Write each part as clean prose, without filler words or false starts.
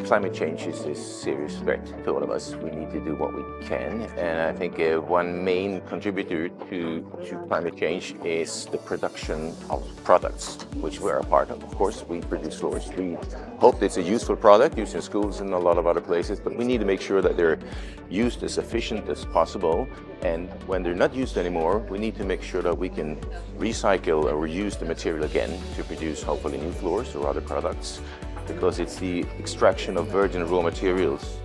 Climate change is a serious threat to all of us. We need to do what we can, and I think one main contributor to climate change is the production of products, which we're a part of. Of course, we produce floors. We hope it's a useful product used in schools and a lot of other places, but we need to make sure that they're used as efficient as possible. And when they're not used anymore, we need to make sure that we can recycle or reuse the material again to produce hopefully new floors or other products, because it's the extraction of virgin raw materials.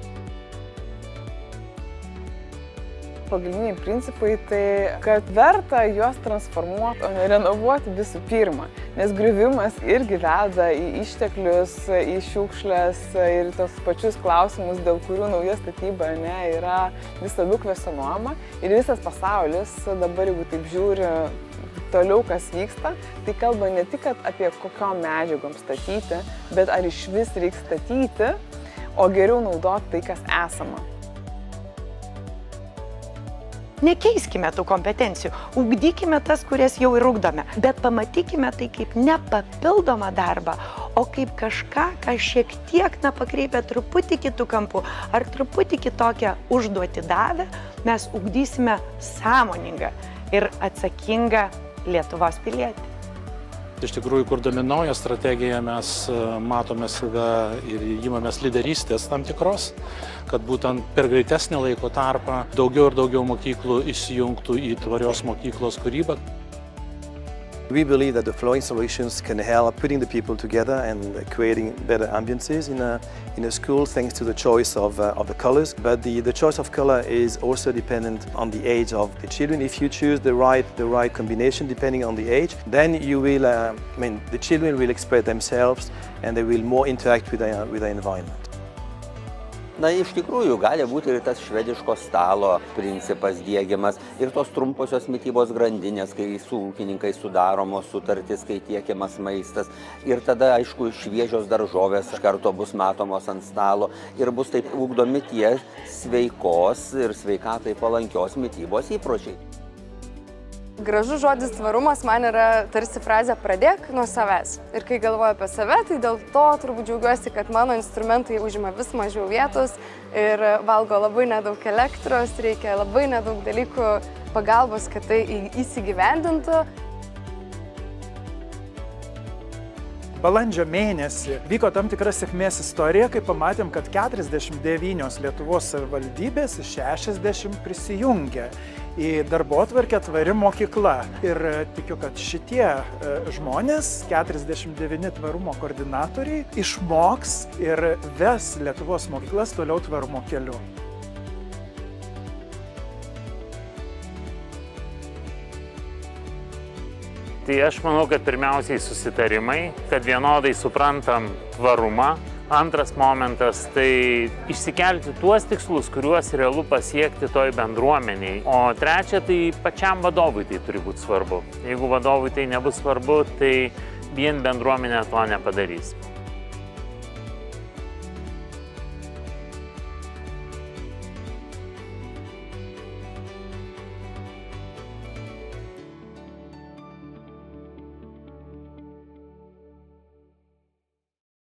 Pagrindiniai principai tai, kad verta juos transformuoti, o ne renovuoti visų pirma, nes griuvimas irgi veda į išteklius, į šiukšles ir tos pačius klausimus, dėl kurių nauja statyba yra vis labiau kvestionuojama. Ir visas pasaulis dabar, jeigu taip žiūri toliau, kas vyksta, tai kalba ne tik apie kokiom medžiagom statyti, bet ar iš vis reikia statyti, o geriau naudoti tai, kas esama. Nekeiskime tų kompetencijų, ugdykime tas, kurias jau ir ugdome, bet pamatykime tai kaip ne papildomą darbą, o kaip kažką, ką šiek tiek pakreipia truputį kitų kampų ar truputį kitokią užduotį davę, mes ugdysime sąmoningą ir atsakingą Lietuvos pilietį. Iš tikrųjų, kurdami naują strategiją, mes matome save ir imamės lyderystės tam tikros, kad būtent per greitesnį laiko tarpą daugiau ir daugiau mokyklų įsijungtų į tvarios mokyklos kūrybą. We believe that the flooring solutions can help putting the people together and creating better ambiances in a school thanks to the choice of the colors. But the choice of color is also dependent on the age of the children. If you choose the right combination depending on the age, then you will, the children will express themselves and they will more interact with the environment. Na, iš tikrųjų, gali būti ir tas švediško stalo principas diegiamas, ir tos trumposios mitybos grandinės, kai su ūkininkais sudaromos sutartys, kai tiekiamas maistas. Ir tada, aišku, šviežios daržovės iš karto bus matomos ant stalo ir bus taip ugdomi tie sveikos ir sveikatai palankios mitybos įpročiai. Gražus žodis tvarumas man yra tarsi frazė pradėk nuo savęs. Ir kai galvoju apie save, tai dėl to turbūt džiaugiuosi, kad mano instrumentai užima vis mažiau vietos ir valgo labai nedaug elektros, reikia labai nedaug dalykų pagalbos, kad tai įsigyvendintų. Balandžio mėnesį vyko tam tikra sėkmės istorija, kai pamatėm, kad 49 Lietuvos savivaldybės iš 60 prisijungė į darbotvarkę tvari mokykla. Ir tikiu, kad šitie žmonės, 49 tvarumo koordinatoriai, išmoks ir ves Lietuvos mokyklas toliau tvarumo keliu. Tai aš manau, kad pirmiausiai susitarimai, kad vienodai suprantam tvarumą. Antras momentas - tai išsikelti tuos tikslus, kuriuos realu pasiekti toj bendruomeniai. O trečia - tai pačiam vadovui tai turi būti svarbu. Jeigu vadovui tai nebus svarbu, tai vien bendruomenė to nepadarys.